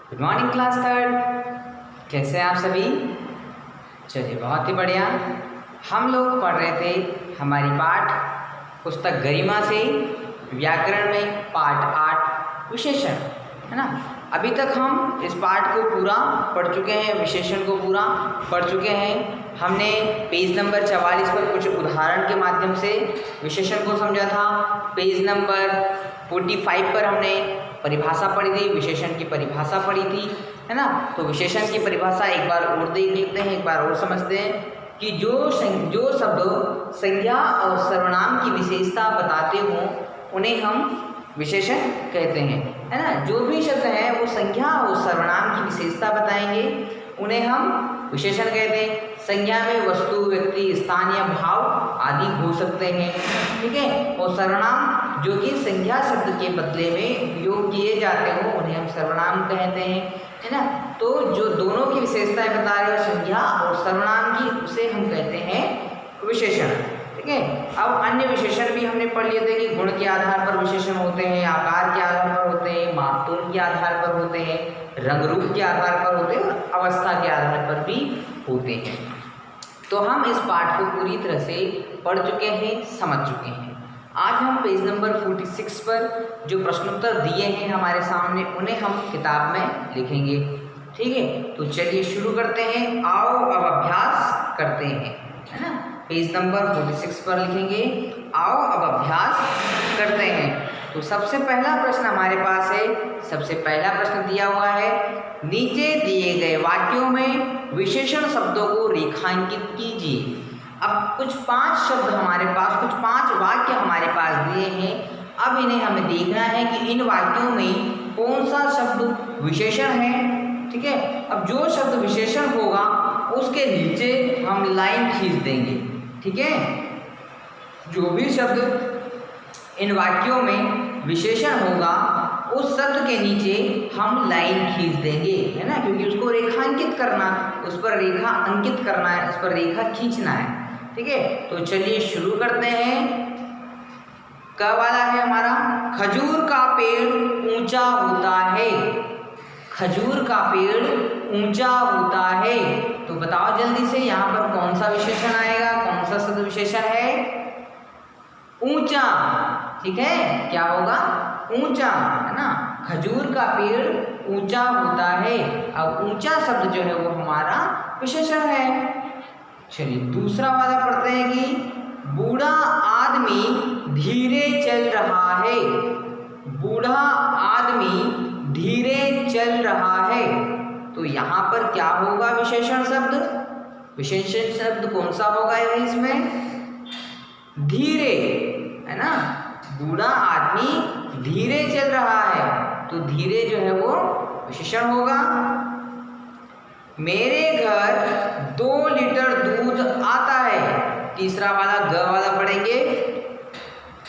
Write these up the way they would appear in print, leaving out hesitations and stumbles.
Good morning class third. कैसे हैं आप सभी? चलिए बहुत ही बढ़िया। हम लोग पढ़ रहे थे हमारी पाठ पुस्तक गरिमा से व्याकरण में पाठ 8 विशेषण, है ना। अभी तक हम इस पाठ को पूरा पढ़ चुके हैं, विशेषण को पूरा पढ़ चुके हैं। हमने पेज नंबर 44 पर कुछ उदाहरण के माध्यम से विशेषण को समझा था। पेज नंबर 45 पर हमने परिभाषा पढ़ी थी, विशेषण की परिभाषा पढ़ी थी, है ना। तो विशेषण की परिभाषा एक बार और देख लेते हैं, एक बार और समझते हैं कि जो शब्द संज्ञा और सर्वनाम की विशेषता बताते हों उन्हें हम विशेषण कहते हैं, है ना। जो भी शब्द हैं वो संज्ञा और सर्वनाम की विशेषता बताएंगे उन्हें हम विशेषण कहते हैं। संज्ञा में वस्तु, व्यक्ति, स्थान या भाव आदि हो सकते हैं, ठीक है। और सर्वनाम जो कि संज्ञा शब्द के बदले में उपयोग किए जाते हो उन्हें हम सर्वनाम कहते हैं, है ना। तो जो दोनों की विशेषताएं बता रहे हो संज्ञा और सर्वनाम की, उसे हम कहते हैं विशेषण, ठीक है। अब अन्य विशेषण भी हमने पढ़ लिए थे कि गुण के आधार पर विशेषण होते हैं, आकार के आधार पर होते हैं, मापतोल के आधार पर होते हैं, रंग रूप के आधार पर होते हैं और अवस्था के आधार पर भी होते हैं। तो हम इस पाठ को पूरी तरह से पढ़ चुके हैं, समझ चुके हैं। आज हम पेज नंबर 46 पर जो प्रश्नोत्तर दिए हैं हमारे सामने उन्हें हम किताब में लिखेंगे, ठीक है। तो चलिए शुरू करते हैं। आओ अब अभ्यास करते हैं, है ना। पेज नंबर 46 पर लिखेंगे आओ अब अभ्यास करते हैं। तो सबसे पहला प्रश्न हमारे पास है, सबसे पहला प्रश्न दिया हुआ है, नीचे दिए गए वाक्यों में विशेषण शब्दों को रेखांकित कीजिए। अब कुछ 5 शब्द हमारे पास, कुछ 5 वाक्य हमारे पास दिए हैं। अब इन्हें हमें देखना है कि इन वाक्यों में कौन सा शब्द विशेषण है, ठीक है। अब जो शब्द विशेषण होगा उसके नीचे हम लाइन खींच देंगे, ठीक है। जो भी शब्द इन वाक्यों में विशेषण होगा उस शब्द के नीचे हम लाइन खींच देंगे, है ना, क्योंकि उसको रेखांकित करना, उस पर रेखा अंकित करना है, उस पर रेखा खींचना है, ठीक है। तो चलिए शुरू करते हैं। क वाला है हमारा, खजूर का पेड़ ऊंचा होता है। खजूर का पेड़ ऊंचा होता है। तो बताओ जल्दी से यहाँ पर कौन सा विशेषण आएगा, कौन सा शब्द विशेषण है? ऊंचा, ठीक है। क्या होगा? ऊंचा, है ना। खजूर का पेड़ ऊंचा होता है। अब ऊंचा शब्द जो है वो हमारा विशेषण है। चलिए दूसरा वाला पढ़ते हैं कि बूढ़ा आदमी धीरे चल रहा है। बूढ़ा आदमी धीरे चल रहा है। तो यहाँ पर क्या होगा विशेषण शब्द? विशेषण शब्द कौन सा होगा इसमें? धीरे, है ना। बूढ़ा आदमी धीरे चल रहा है, तो धीरे जो है वो विशेषण होगा। मेरे घर 2 लीटर दूध आता है। तीसरा वाला ग वाला पढ़ेंगे।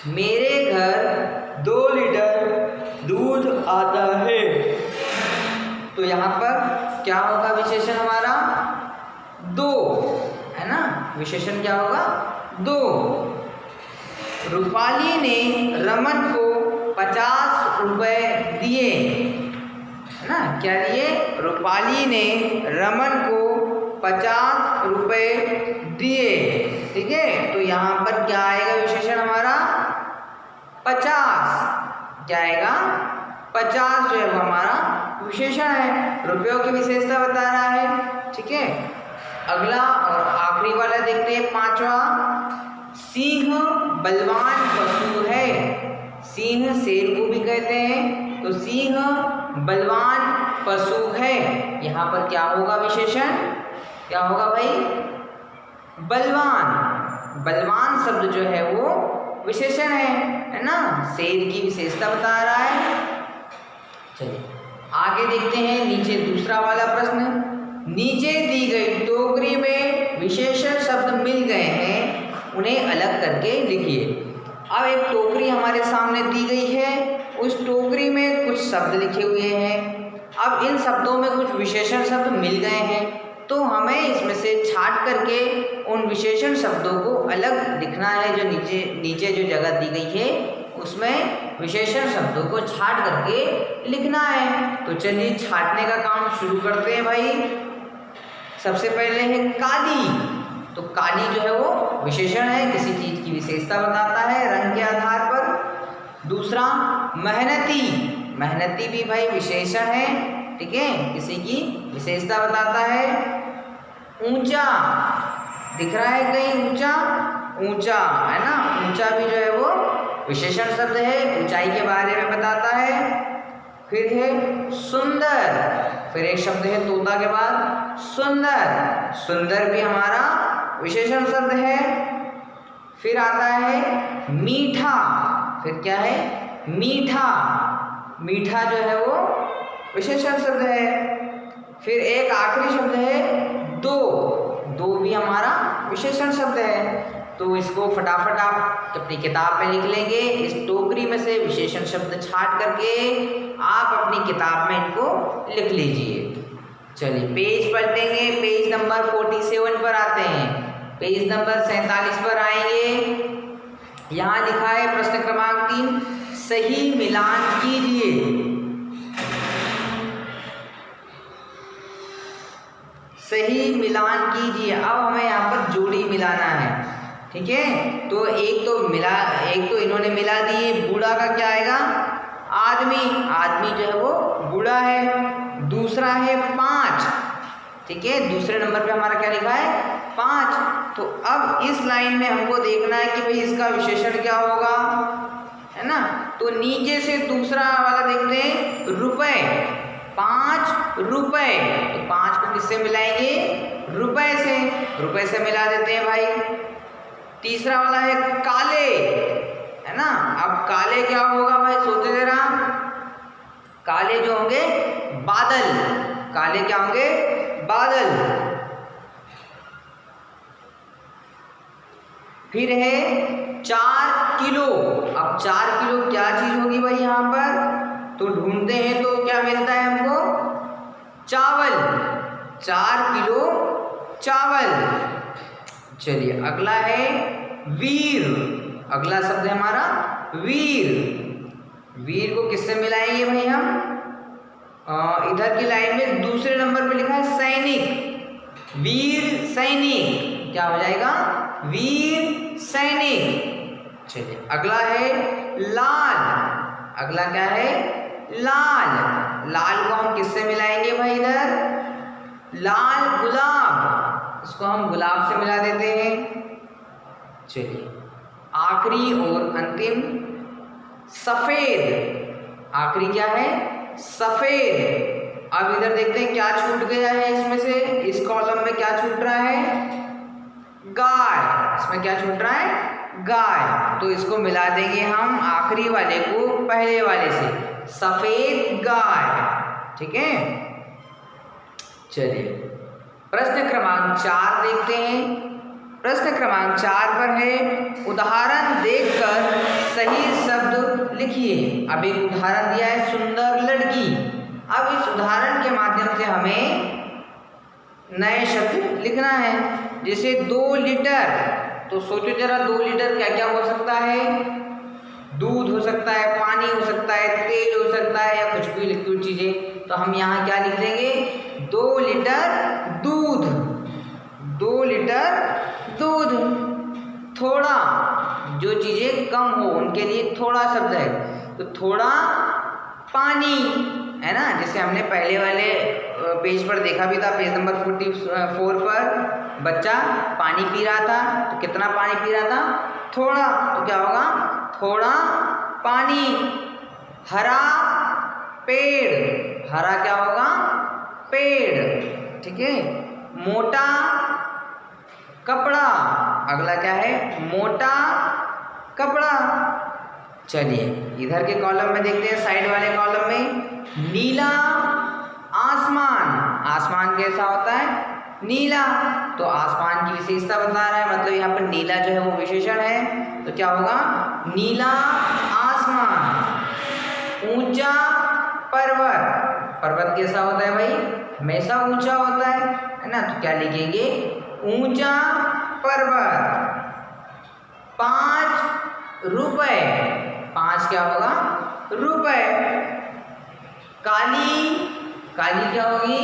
मेरे घर 2 लीटर दूध आता है। तो यहाँ पर क्या होगा विशेषण हमारा? 2, है ना। विशेषण क्या होगा? 2। रूपाली ने रमन को 50 रुपए दिए, है ना। क्या दिए? रूपाली ने रमन को 50 रुपए दिए, ठीक है। तो यहाँ पर क्या आएगा विशेषण हमारा? 50। क्या आएगा? 50 जो है वो हमारा विशेषण है, रुपयों की विशेषता बता रहा है, ठीक है। अगला और आखिरी वाला देखते हैं, 5वां। सिंह बलवान पशु है। सिंह शेर को भी कहते हैं, तो सिंह बलवान पशु है। यहाँ पर क्या होगा विशेषण? क्या होगा भाई? बलवान। बलवान शब्द जो है वो विशेषण है ना। शेर की विशेषता बता रहा है। चलिए आगे देखते हैं, नीचे दूसरा वाला प्रश्न। नीचे दी गई टोकरी में विशेषण शब्द मिल गए हैं, उन्हें अलग करके लिखिए। अब एक टोकरी हमारे सामने दी गई है, उस टोकरी में कुछ शब्द लिखे हुए हैं। अब इन शब्दों में कुछ विशेषण शब्द मिल गए हैं, तो हमें इसमें से छांट करके उन विशेषण शब्दों को अलग लिखना है। जो नीचे जो जगह दी गई है उसमें विशेषण शब्दों को छाट करके लिखना है। तो चलिए छाटने का काम शुरू करते हैं भाई। सबसे पहले है काली। तो काली जो है वो विशेषण है, किसी चीज की विशेषता बताता है रंग के आधार पर। दूसरा मेहनती। मेहनती भी भाई विशेषण है, ठीक है, किसी की विशेषता बताता है। ऊंचा, दिख रहा है कहीं ऊंचा, ऊंचा है ना, ऊंचा भी जो है वो विशेषण शब्द है, ऊंचाई के बारे में बताता है। फिर है सुंदर, फिर एक शब्द है तोता के बाद सुंदर, सुंदर भी हमारा विशेषण शब्द है। फिर आता है मीठा, फिर क्या है मीठा, मीठा जो है वो विशेषण शब्द है। फिर एक आखिरी शब्द है दो, दो भी हमारा विशेषण शब्द है। तो इसको फटाफट आप अपनी किताब में लिख लेंगे। इस टोकरी में से विशेषण शब्द छाट करके आप अपनी किताब में इनको लिख लीजिए। चलिए पेज पलटेंगे, पेज नंबर 47 पर आते हैं। पेज नंबर 47 पर आएंगे। यहाँ लिखा है प्रश्न क्रमांक 3, सही मिलान कीजिए। सही मिलान कीजिए। अब हमें यहाँ पर जोड़ी मिलाना है, ठीक है। तो एक तो इन्होंने मिला दिए। बूढ़ा का क्या आएगा आदमी, आदमी जो है वो बूढ़ा है। दूसरा है 5, ठीक है, दूसरे नंबर पे हमारा क्या लिखा है 5। तो अब इस लाइन में हमको देखना है कि भाई इसका विशेषण क्या होगा, है ना। तो नीचे से दूसरा वाला देखते हैं रुपए, 5 रुपए। तो 5 को किससे मिलाएंगे रुपए से, रुपए से मिला देते हैं भाई। तीसरा वाला है काले, है ना। अब काले क्या होगा भाई सोचो जरा, काले जो होंगे बादल, काले क्या होंगे बादल। फिर है 4 किलो। अब 4 किलो क्या चीज होगी भाई यहाँ पर, तो ढूंढते हैं तो क्या मिलता है हमको चावल, 4 किलो चावल। चलिए अगला है वीर, अगला शब्द है हमारा वीर। वीर को किससे मिलाएंगे भाई हम, इधर की लाइन में दूसरे नंबर पे लिखा है सैनिक, वीर सैनिक, क्या हो जाएगा वीर सैनिक। चलिए अगला है लाल, अगला क्या है लाल, लाल को हम किससे मिलाएंगे भाई इधर लाल गुलाब, इसको हम गुलाब से मिला देते हैं। चलिए आखिरी और अंतिम सफेद, आखिरी क्या है सफेद। अब इधर देखते हैं क्या छूट गया है इसमें से, इस कॉलम में क्या छूट रहा है गाय, इसमें क्या छूट रहा है गाय। तो इसको मिला देंगे हम आखिरी वाले को पहले वाले से, सफेद गाय, ठीक है। चलिए प्रश्न क्रमांक 4 देखते हैं। प्रश्न क्रमांक 4 पर है उदाहरण देखकर सही शब्द लिखिए। अब एक उदाहरण दिया है सुंदर लड़की। अब इस उदाहरण के माध्यम से हमें नए शब्द लिखना है, जैसे 2 लीटर। तो सोचो जरा 2 लीटर क्या क्या हो सकता है, दूध हो सकता है, पानी हो सकता है, तेल हो सकता है, या कुछ भी लिक्विड चीजें। तो हम यहाँ क्या लिख देंगे 2 लीटर दूध, 2 लीटर दूध। थोड़ा, जो चीजें कम हो उनके लिए थोड़ा शब्द है, तो थोड़ा पानी, है ना। जैसे हमने पहले वाले पेज पर देखा भी था, पेज नंबर 44 पर बच्चा पानी पी रहा था, तो कितना पानी पी रहा था थोड़ा, तो क्या होगा थोड़ा पानी। हरा पेड़, हरा क्या होगा पेड़, ठीक है। मोटा कपड़ा, अगला क्या है मोटा कपड़ा। चलिए इधर के कॉलम में देखते हैं, साइड वाले कॉलम में नीला आसमान, आसमान कैसा होता है नीला। तो आसमान की विशेषता बता रहा है, मतलब यहाँ पर नीला जो है वो विशेषण है, तो क्या होगा नीला आसमान। ऊंचा पर्वत, पर्वत कैसा होता है भाई हमेशा ऊंचा होता है ना, तो क्या लिखेंगे ऊंचा पर्वत। 5 रुपए, 5 क्या होगा रुपए। काली, काली क्या होगी?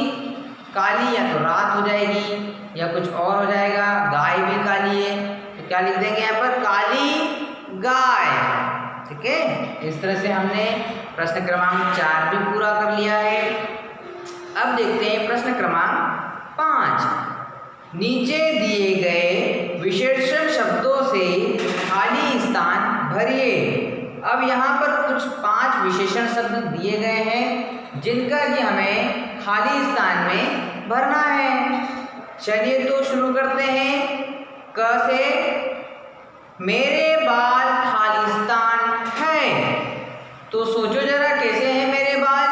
काली या तो रात हो जाएगी या कुछ और हो जाएगा। गाय भी काली है तो क्या लिख देंगे यहाँ पर? काली गाय। ठीक है, इस तरह से हमने प्रश्न क्रमांक 4 भी पूरा कर लिया है। अब देखते हैं प्रश्न क्रमांक 5। नीचे दिए गए विशेषण शब्दों से खाली स्थान भरिए। अब यहाँ पर कुछ 5 विशेषण शब्द दिए गए हैं जिनका कि हमें खाली स्थान में भरना है। चलिए तो शुरू करते हैं। क से, मेरे बाल खालिस्तान है। तो सोचो जरा कैसे हैं मेरे बाल?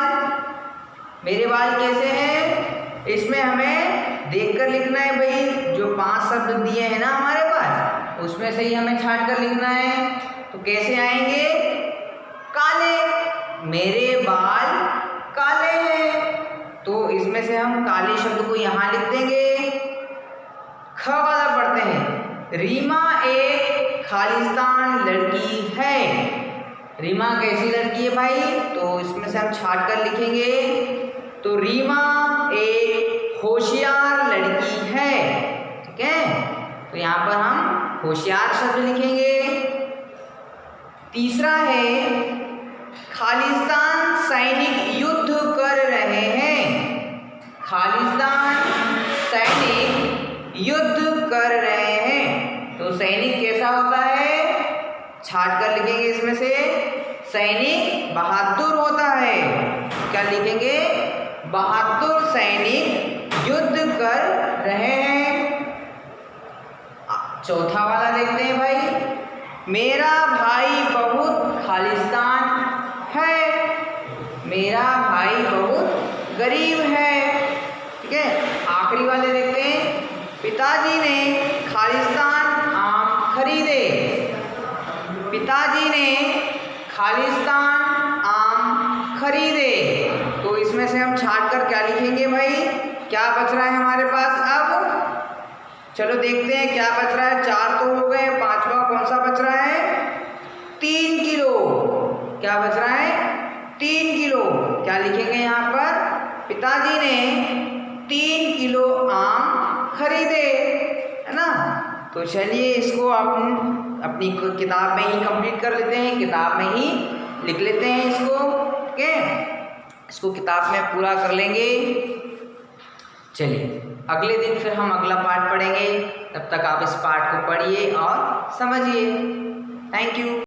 मेरे बाल कैसे हैं? इसमें हमें देखकर लिखना है भाई। जो 5 शब्द दिए हैं ना हमारे पास, उसमें से ही हमें छांट कर लिखना है। तो कैसे आएंगे? काले, मेरे बाल काले हैं। तो इसमें से हम काले शब्द को यहाँ लिख देंगे। ख वाला पढ़ते हैं। रीमा एक खालिस्तान लड़की है। रीमा कैसी लड़की है भाई? तो इसमें से हम छाट कर लिखेंगे। तो रीमा एक होशियार लड़की है। ठीक है, तो यहाँ पर हम होशियार शब्द लिखेंगे। तीसरा है, खालिस्तान सैनिक युद्ध कर रहे हैं। खालिस्तान सैनिक युद्ध कर रहे हैं। तो सैनिक कैसा होता है? छाट कर लिखेंगे इसमें से। सैनिक बहादुर होता है। क्या लिखेंगे? बहादुर सैनिक युद्ध कर रहे हैं। चौथा वाला देखते हैं भाई। मेरा भाई बहुत खालिस्तान है। मेरा भाई बहुत गरीब है। ठीक है, आखिरी वाले देखते हैं। पिताजी ने खालिस्तान आम खरीदे। पिताजी ने खालिस्तान आम खरीदे। तो इसमें से हम छाट कर क्या लिखेंगे भाई? क्या बच रहा है हमारे पास? अब चलो देखते हैं क्या बच रहा है। 4 तो हो गए, 5वां कौन सा बच रहा है? 3 किलो। क्या बच रहा है? 3 किलो। क्या लिखेंगे यहाँ पर? पिताजी ने 3 किलो आम खरीदे, है ना। तो चलिए इसको अपनी किताब में ही कंप्लीट कर लेते हैं। किताब में ही लिख लेते हैं इसको। ठीक है, इसको किताब में पूरा कर लेंगे। चलिए अगले दिन फिर हम अगला पार्ट पढ़ेंगे। तब तक आप इस पार्ट को पढ़िए और समझिए। Thank you.